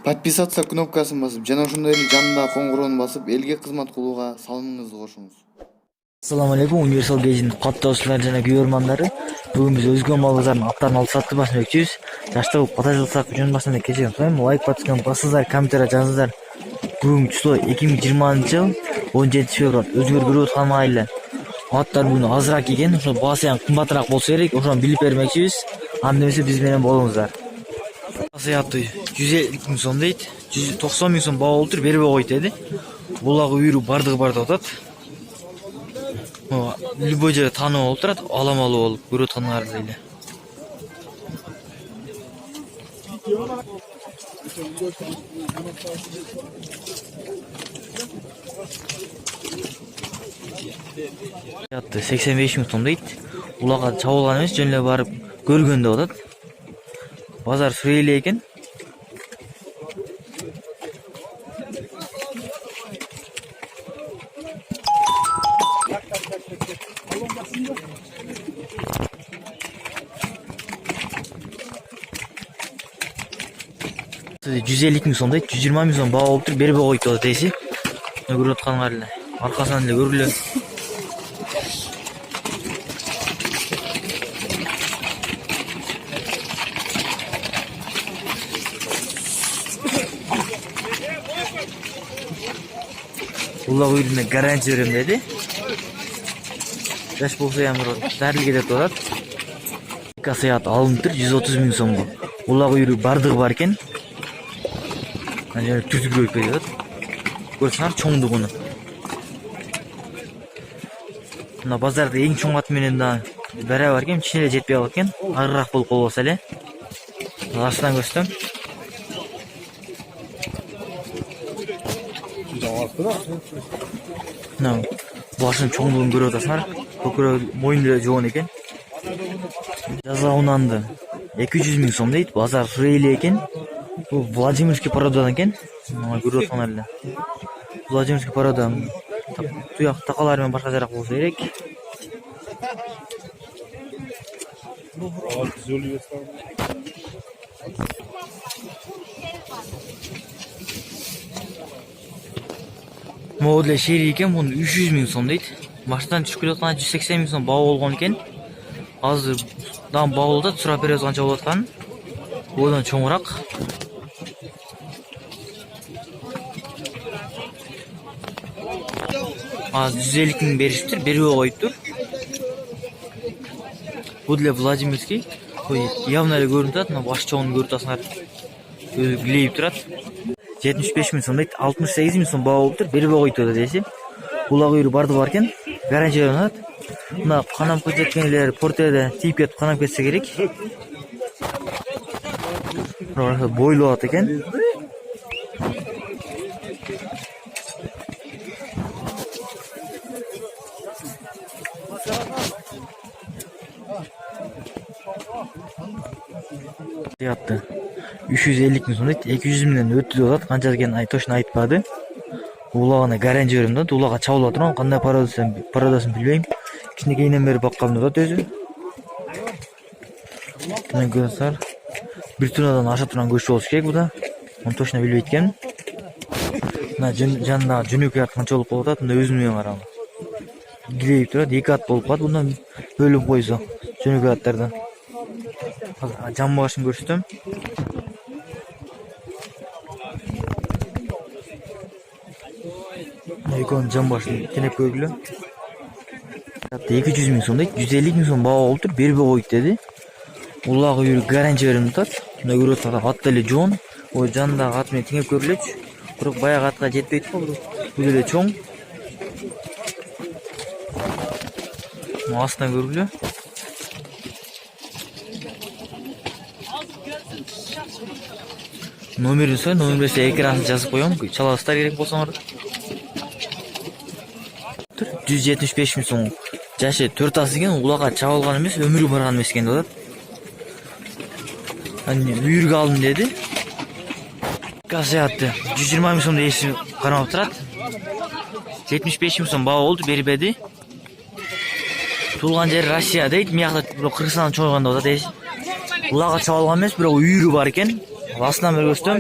Подписаться кнопкасын басып, жана ошондой эле жанындагы коңгуроonu басып, элге кызмат кылууга салымыңызды кошуңуз. Assalamu alaikum, Universal Gage'in каттоочулары жана көрөрмандары. Бүгүн биз өзгө малдардын аттарын алып сатып басмакчыбыз. Жашта болуп ката жылсак жөн басында кечирим сурайм. Лайк баскан басыңыздар, комментарий жазыңыздар. Бүгүнкү число 2020 жыл 17 февраль. Өзгөр көрүп аткан айла. Аттар бүгүн азыраак экен, ошо баасы кымбатыраак болсо керек. Ошону билип бермекчибиз. Анда эмесе биз менен болуңуздар. Аты 150 миң сом дейт. 190 миң сом баа болуптур, бербей койт деди. Булагы үйрү бардыгы бар деп атат. Любой жерде таануу болуп турат, аламалуу болуп көрүп атканыңар эле. Аты 85 миң сом дейт. Улага чабылган эмес, жөн эле барып көргөн деп атат. Базар сүрөйлө экен. Жүз 150 миң сом дейт, 120 миң сом баа болуптур, бербей койт деп атат. Көрүп атканыңар эле. Аркасынан эле көрүлө. Улаг үйрүнө гарантия берем деди. Жаш болсо дарылге деп атат. Касаят алынып 130 миң сомго. Улаг үйрү бардыгы бар экен. Жана түзүлүп кетет. Көрсөңөр чоңдугуну. Мына базарда эң чоң ат менен да бара бар экен, ичине эле жетпей калат экен. Агыраак болуп калбаса эле. Аштан көрсөм. Башын чоңдугун көрүп атасыңар. Көкүрөк моюнда эле жоон экен. Жаза унанды. 200 миң сом дейт. Базар сүрөйлө экен. Бул Владимирский породадан экен. Көрүп аткандар эле. Владимирский порода. Туяк такалар менен башка жарак болсо керек. Могу деле шери экен, муну 300 миң сом дейт. Баштан түшүп келаткан 180 миң сом баа болгон экен. Азыр дам баа болуп атат, сурап беребиз канча болуп атканын. Одан чоңураак. Азыр 150 миң беришиптир, бербей коюптур. Бул деле Владимирский. Явно эле көрүнүп атат, мына баш чоңун көрүп атасыңар. Өзү глейип турат. 75 миң сом дейт, 68 миң сом баа болуптур, бербей койт деп атат. Улак үйрү бардыгы бар экен, гарантия берип атат. Мына канап кеткендер портеде тийип кетип канап кетсе керек. Бойлуу болот экен. Yaptı. 350 миң сом дейт, 200 миңден өттү деп атат. Канча экенин точно айтпады. Улагына гарантия берем да, улага чабылып турган, кандай породасын билбейм. Кичинекейинен бери баккам деп атат өзү. Мен көрсөңөр, бир тунадан аша турган көч болуш керек буда. Оны точно билбейт экен. Мына жанында жөнөкөй ат канча болуп калып атат, мында өзүм менен карагам. Гилейип турат, 2 ат болуп калат, bundan бөлүп койсо, жөнөкөй аттардан. Жан башын көрсөтөм. Экөөнүн жан башын тенеп көргүлө. 200 миң сом дейт, 150 миң сом баа болуптур, бербей койт деди. Улагы үйрү гарантия берем деп атат. Мына көрүп атат, ат деле жоон. Ой, жанындагы ат менен теңеп көрүлөчү. Бирок баягы атка жетпейт го, бул деле чоң. Астынан көргүлө. Номерин сой, номер берсе экранды жазып коем. Чалабыздар керек болсоңор. 175 миң сом. Жашы 4 ас экен, улага чабылган эмес, өмүрү барган эмес экен деп атат. Үйүргө алдым деди. Касаятты 120 миң сом дейси кармап турат. 75 миң сом баа болду, бербеди. Туулган жери Россия дейт, мыякта Кыргызстандан чоңойгон деп атат. Улага чабылган эмес, бирок үйүрү бар экен. Астынан бери көрсөтөм.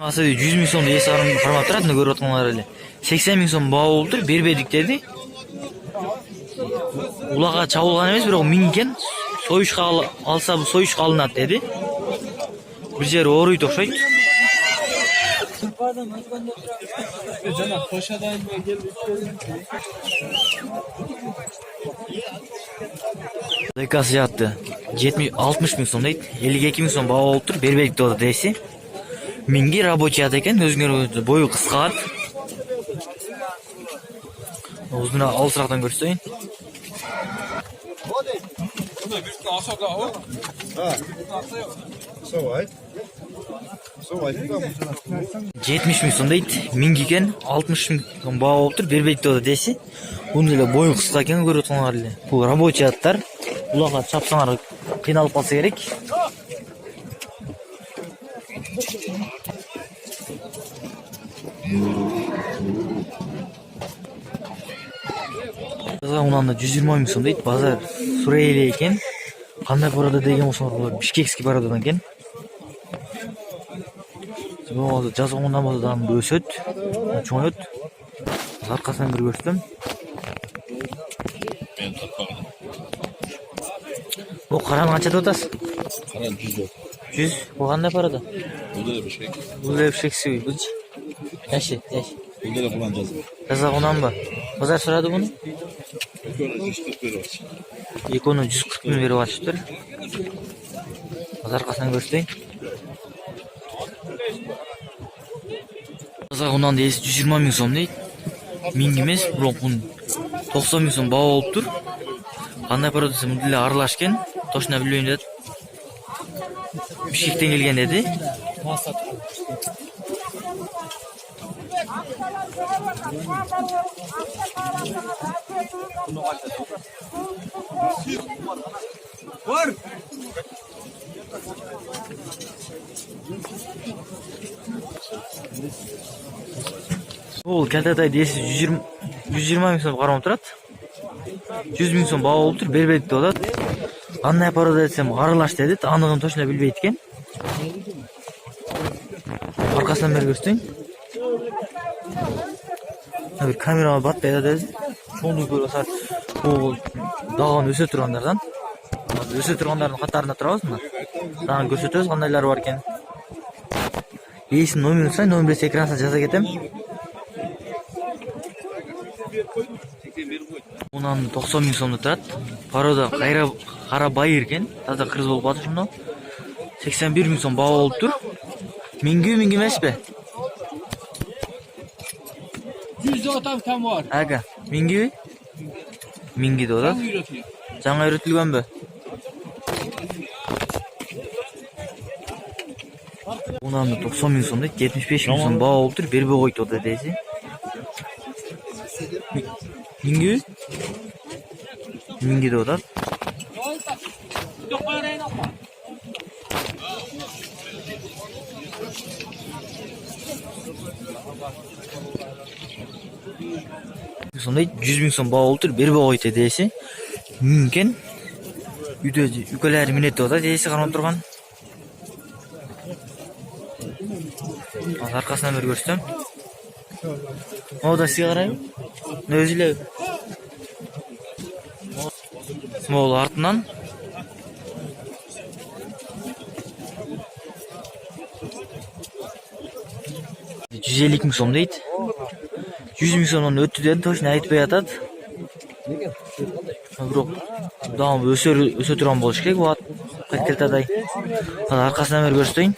Асы 100 миң сомду эс кармап турат, мына көрүп атканыңар эле. 80 миң сом баа болуптур, бербедик деди. Улага чабылган эмес, бирок минген союшка алса бул союшка алынат деди. Бир жери ооруйт окшойт. Жана Кошадан келип Дайкасы жатты. 60 миң сом дейт. 52 миң сом баа болуптур, бербедик деп атат эси. Минги рабочий ат экен, өзүңөр бою кыскалат. Узуна алысырактан көрсөтөйүн. Жетимиш миң сом дейт. Минги экен, 60 миң сом баа болуптур, бербедик деп атат эси. Бунун эле бою кыска экен, көрүп атканыңар эле. Бул рабочий аттар. Улага чапсаңар кыйналып калса керек. Унанда 120 миң сом дейт. Базар Сурейли экен. Кандай парада деген болсоңор, Бишкекский парадан экен. Бул жазгондан болсо дагы өсөт, чоңойот. Аркасынан бир көрсөтөм. Бул караны канча деп атасыз? Каран 100. 100. Бул кандай парада? Бул да бишек. Бул да бишекси. Булчу. Яши. Бул да кулан жазып. Жазагынанбы? Базар сурады буну? Экөөнө 140 берип атышты. Экөөнө 140 миң берип атышты. Базар аркасынан көрсөтөйүн. Базагынан да 120 миң сом дейт. Миң эмес, бирок бун 90 миң сом баа болуптур. Кандай парада десем, деле аралаш экен. Точно билбейм дедет. Бишкектен келген деди. Бул калтатай дesi 120 миң сом кармап турат. 100 миң сом баа болуптур, бербедик деп атат. Кандай парада десем, аралаш дедит. Аныгын точно билбейт экен. Аркасынан бери көрсөтөйүн. Бир камерага батпай да деди. Чоңду көрүп атат. Бул дагы өсө тургандардан. Өсө тургандардын катарында турабыз мына. Дагы көрсөтөбүз кандайлар бар экен. Эсин номерин сай, номерди экранга жаза кетем. Унан 90 миң сомдо турат. Парода кара байыр экен. Таза кыргыз болуп атыш мына. 81 миң сом баа болуптур. Минги эмеспи? 100 там var. Ага, минги? Минги деп атат. Жаңа үйрөтүлгөнбү? Унан 90 миң сом дейт. 75 миң сом баа болуптур, бербей койду деп атат. Минги? Минги деп атат. Сондай 100 миң сом баа болуптур, бербей койду дээси. Мүмкүн үйдө үкөлөр минет деп атат, дээси кармап турган. Аркасынан бери көрсөтөм. Мода сигарайбы? Өзү эле. Могул артынан 150 миң сом дейт. 100 миң сомдон өттү деди, точно айтпай атат. Бирок дагы өсө турган болуш керек бул калтатай. Аркасынан бери көрсөтөйүн.